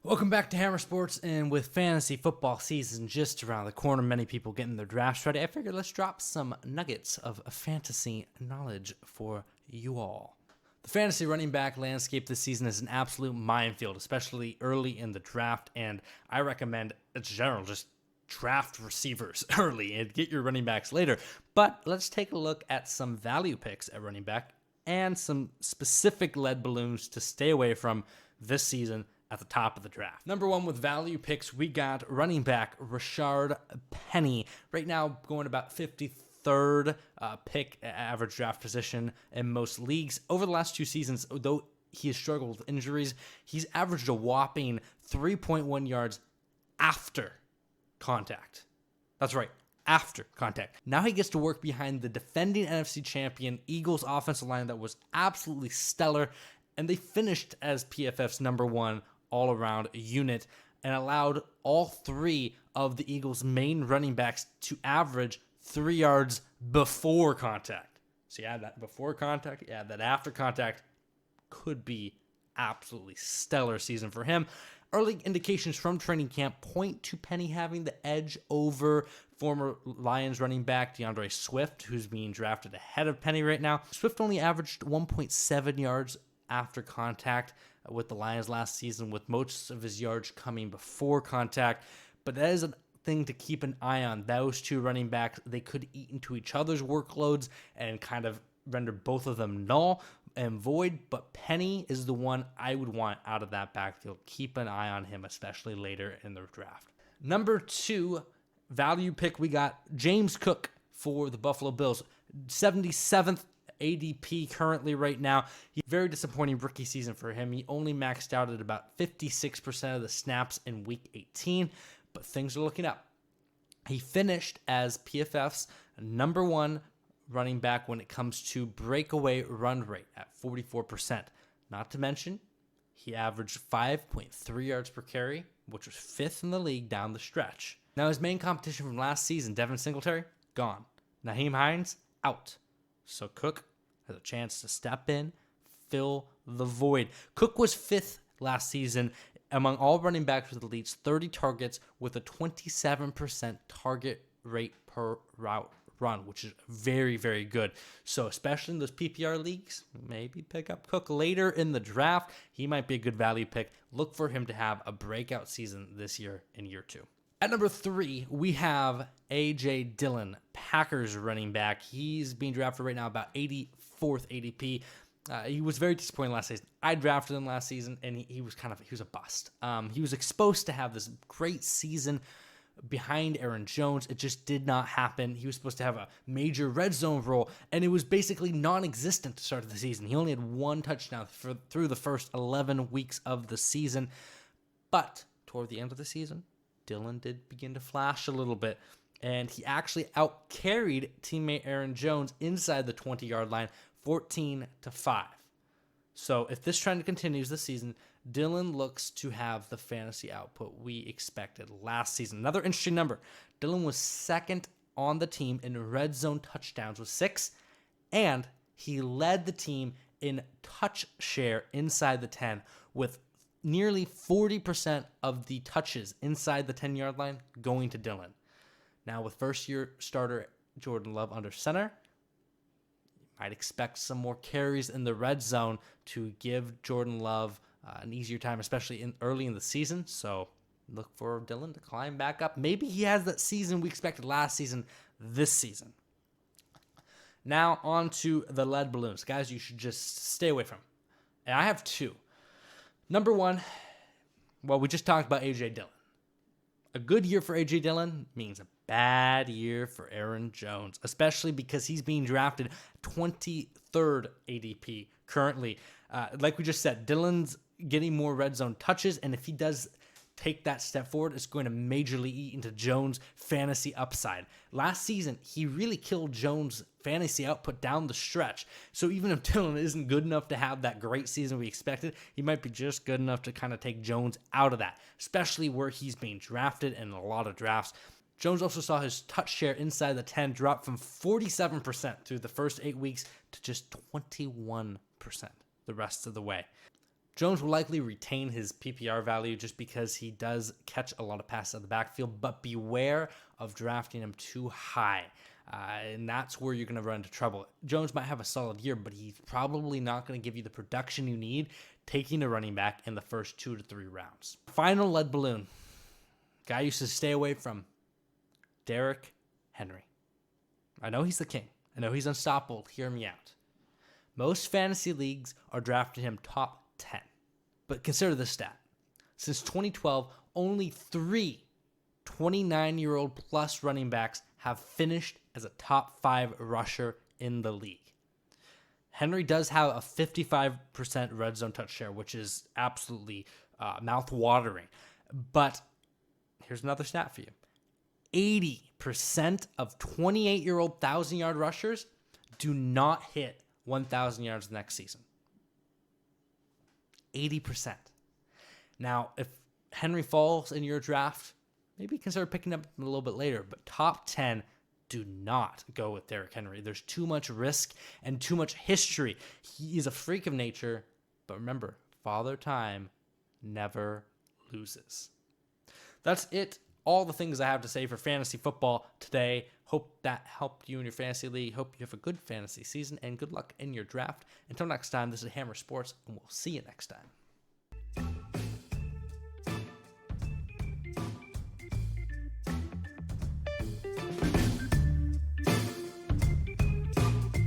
Welcome back to Hammer Sports, and with fantasy football season just around the corner, many people getting their drafts ready, I figured let's drop some nuggets of fantasy knowledge for you all. The fantasy running back landscape this season is an absolute minefield, especially early in the draft, and I recommend, in general, just draft receivers early and get your running backs later. But let's take a look at some value picks at running back and some specific lead balloons to stay away from this season at the top of the draft. Number one with value picks, we got running back Rashard Penny. Right now, going about 53rd pick average draft position in most leagues. Over the last two seasons, though he has struggled with injuries, he's averaged a whopping 3.1 yards after contact. That's right, after contact. Now he gets to work behind the defending NFC champion Eagles offensive line that was absolutely stellar, and they finished as PFF's number one all-around unit and allowed all three of the Eagles' main running backs to average 3 yards before contact. So you add that before contact, you add that after contact, could be absolutely stellar season for him. Early indications from training camp point to Penny having the edge over former Lions running back DeAndre Swift, who's being drafted ahead of Penny right now. Swift only averaged 1.7 yards after contact with the Lions last season, with most of his yards coming before contact. But that is a thing to keep an eye on. Those two running backs, they could eat into each other's workloads and kind of render both of them null and void. But Penny is the one I would want out of that backfield. Keep an eye on him, especially later in the draft. Number two value pick, we got James Cook for the Buffalo Bills. 77th ADP currently right now. Very disappointing rookie season for him. He only maxed out at about 56% of the snaps in week 18, but things are looking up. He finished as PFF's number one running back when it comes to breakaway run rate at 44%. Not to mention, he averaged 5.3 yards per carry, which was fifth in the league down the stretch. Now his main competition from last season, Devin Singletary, gone. Naheem Hines, out. So Cook has a chance to step in, fill the void. Cook was fifth last season among all running backs with at least 30 targets with a 27% target rate per route run, which is very, very good. So especially in those PPR leagues, maybe pick up Cook later in the draft. He might be a good value pick. Look for him to have a breakout season this year in year two. At number three, we have A.J. Dillon, Packers running back. He's being drafted right now about 84th ADP. He was very disappointing last season. I drafted him last season, and he was a bust. He was exposed to have this great season behind Aaron Jones. It just did not happen. He was supposed to have a major red zone role, and it was basically non-existent to start the season. He only had one touchdown through the first 11 weeks of the season. But toward the end of the season, Dillon did begin to flash a little bit, and he actually outcarried teammate Aaron Jones inside the 20-yard line, 14-5. So if this trend continues this season, Dillon looks to have the fantasy output we expected last season. Another interesting number, Dillon was second on the team in red zone touchdowns with 6, and he led the team in touch share inside the 10 with nearly 40% of the touches inside the 10-yard line going to Dillon. Now, with first-year starter Jordan Love under center, you might expect some more carries in the red zone to give Jordan Love an easier time, especially early in the season. So look for Dillon to climb back up. Maybe he has that season we expected last season this season. Now, on to the lead balloons. Guys, you should just stay away from. And I have two. Number one, well, we just talked about A.J. Dillon. A good year for A.J. Dillon means a bad year for Aaron Jones, especially because he's being drafted 23rd ADP currently. Like we just said, Dillon's getting more red zone touches, and if he does take that step forward, it's going to majorly eat into Jones' fantasy upside. Last season, he really killed Jones' fantasy output down the stretch. So even if Dillon isn't good enough to have that great season we expected, he might be just good enough to kind of take Jones out of that, especially where he's being drafted in a lot of drafts. Jones also saw his touch share inside the 10 drop from 47% through the first 8 weeks to just 21% the rest of the way. Jones will likely retain his PPR value just because he does catch a lot of passes out of the backfield, but beware of drafting him too high. And that's where you're going to run into trouble. Jones might have a solid year, but he's probably not going to give you the production you need taking a running back in the first 2 to 3 rounds. Final lead balloon. Guy used to stay away from. Derrick Henry. I know he's the king. I know he's unstoppable. Hear me out. Most fantasy leagues are drafting him top 10. But consider this stat. Since 2012, only 3 29-year-old plus running backs have finished as a top 5 rusher in the league. Henry does have a 55% red zone touch share, which is absolutely mouth-watering. But here's another stat for you. 80% of 28-year-old 1,000-yard rushers do not hit 1,000 yards next season. 80%. Now, if Henry falls in your draft, maybe consider picking up a little bit later. But top 10, do not go with Derrick Henry. There's too much risk and too much history. He is a freak of nature. But remember, Father Time never loses. That's it. All the things I have to say for fantasy football today. Hope that helped you in your fantasy league. Hope you have a good fantasy season and good luck in your draft. Until next time, this is Hammer Sports, and we'll see you next time.